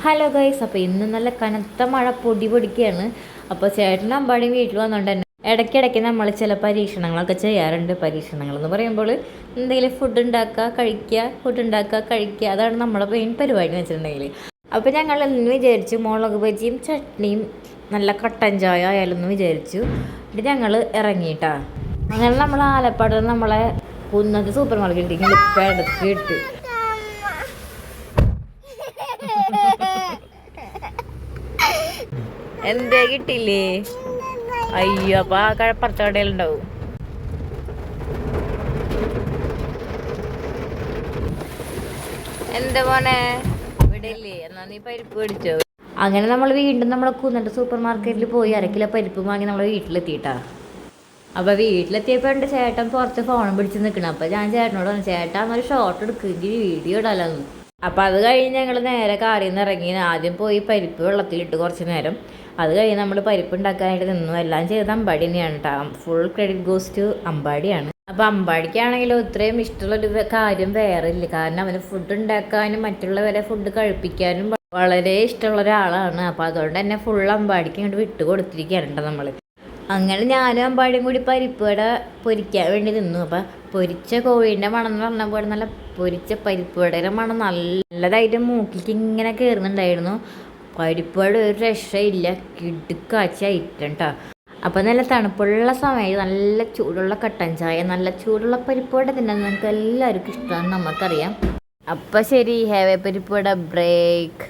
Hello guys, അപ്പോൾ ഇന്ന് നല്ല കനത്ത മഴ പൊടി പൊടിക്കുകയാണ്. അപ്പോൾ ചേട്ടനും അമ്പാടിയും വീട്ടിൽ വന്നുകൊണ്ട് തന്നെ ഇടയ്ക്കിടയ്ക്ക് നമ്മൾ ചില പരീക്ഷണങ്ങളൊക്കെ ചെയ്യാറുണ്ട്. പരീക്ഷണങ്ങൾ എന്ന് പറയുമ്പോൾ എന്തെങ്കിലും ഫുഡ് ഉണ്ടാക്കുക കഴിക്കുക, ഫുഡ് ഉണ്ടാക്കുക കഴിക്കുക, അതാണ് നമ്മുടെ മെയിൻ പരിപാടി എന്ന് വെച്ചിട്ടുണ്ടെങ്കിൽ. അപ്പോൾ ഞങ്ങൾ എന്ന് വിചാരിച്ചു മുളക് ബജിയും ചട്നിയും നല്ല കട്ടൻ ചായ ആയാലെന്ന് വിചാരിച്ചു. എന്നിട്ട് ഞങ്ങൾ ഇറങ്ങിയിട്ടാ. അങ്ങനെ നമ്മൾ ആലപ്പാട് നമ്മളെ കുന്നത്ത് സൂപ്പർ മാർക്കറ്റിൽ ഇട്ട് എന്തേ കിട്ടില്ലേ? അയ്യോ, അപ്പൊ ആ കഴപ്പറച്ച കടയിലുണ്ടാവും. എന്താ മോനെ ഇവിടെ ഇല്ലേ? എന്നാ നീ പരിപ്പ് മേടിച്ചോ. അങ്ങനെ നമ്മൾ വീണ്ടും നമ്മളെ കുന്നിട്ട് സൂപ്പർ മാർക്കറ്റിൽ പോയി 1 കിലോ പരിപ്പ് വാങ്ങി നമ്മളെ വീട്ടിലെത്തിയിട്ടാ. അപ്പോൾ വീട്ടിലെത്തിയപ്പോൾ ഉണ്ട് ചേട്ടൻ പുറത്ത് ഫോണും പിടിച്ച് നിൽക്കണം. അപ്പോൾ ഞാൻ ചേട്ടനോട് പറഞ്ഞു, ചേട്ടാ എന്നൊരു ഷോട്ട് എടുക്കുകയെങ്കിൽ വീഡിയോ ഇടാലെന്ന്. അപ്പോൾ അത് കഴിഞ്ഞ് ഞങ്ങൾ നേരെ കാറിൽ നിന്ന് ഇറങ്ങി. ആദ്യം പോയി പരിപ്പ് വെള്ളത്തിലിട്ട് കുറച്ച് നേരം. അത് കഴിഞ്ഞ് നമ്മൾ പരിപ്പ് ഉണ്ടാക്കാനായിട്ട് നിന്നു. എല്ലാം ചെയ്ത് അമ്പാടി തന്നെയാണ് കേട്ടോ. ഫുൾ ക്രെഡിറ്റ് ഗോസ് ടു അമ്പാടിയാണ്. അപ്പോൾ അമ്പാടിക്കാണെങ്കിലും ഇത്രയും ഇഷ്ടമുള്ളൊരു കാര്യം വേറെ ഇല്ല. കാരണം അവന് ഫുഡ് ഉണ്ടാക്കാനും മറ്റുള്ളവരെ ഫുഡ് കഴിപ്പിക്കാനും വളരെ ഇഷ്ടമുള്ള ഒരാളാണ്. അപ്പോൾ അതുകൊണ്ട് തന്നെ ഫുൾ അമ്പാടിക്ക് ഇങ്ങോട്ട് വിട്ട് കൊടുത്തിരിക്കുകയാണ് നമ്മൾ. അങ്ങനെ ഞാനും അമ്പാടിയും കൂടി പരിപ്പ് വട പൊരിക്കാൻ വേണ്ടി നിന്നു. അപ്പം പൊരിച്ച കോഴീൻ്റെ മണം എന്ന് പറഞ്ഞ പോലെ നല്ല പൊരിച്ച പരിപ്പ് വടയുടെ മണം നല്ലതായിട്ട് മൂക്കിലേക്ക് ഇങ്ങനെ കയറുന്നുണ്ടായിരുന്നു. പരിപ്പ് വട ഒരു രക്ഷയില്ല, കിടുക്കാച്ച ഐറ്റം കേട്ടോ. അപ്പം നല്ല തണുപ്പുള്ള സമയത്ത് നല്ല ചൂടുള്ള കട്ടൻ ചായ, നല്ല ചൂടുള്ള പരിപ്പ് വട തിന്നാൻ നമുക്ക് എല്ലാവർക്കും ഇഷ്ടമാണ്, നമുക്കറിയാം. അപ്പം ശരി, ഹാവ് എ പരിപ്പ് വട ബ്രേക്ക്.